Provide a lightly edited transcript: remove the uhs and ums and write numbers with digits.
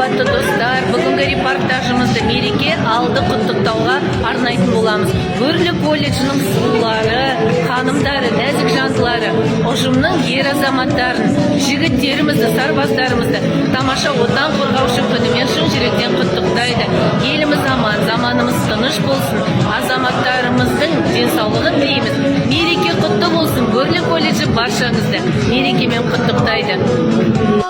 қымбатты достар, бүгінгі репортажымызды мереке алды құттықтауға арнайтын боламыз. Бөрлі колледжінің сыйлары, ханымдары, нәзік жандылары, ұжымның ер азаматтарын, жігіттерімізді, сарбаздарымызды тамаша отан қорғаушы күнімен шын жүректен құттықтайды. Еліміз аман, заманымыз тыныш болсын, азаматтарымыздың денсаулығын тілейміз. Мереке құтты болсын. Бөрлі колледжі баршаңызды мерекемен құттықтайды.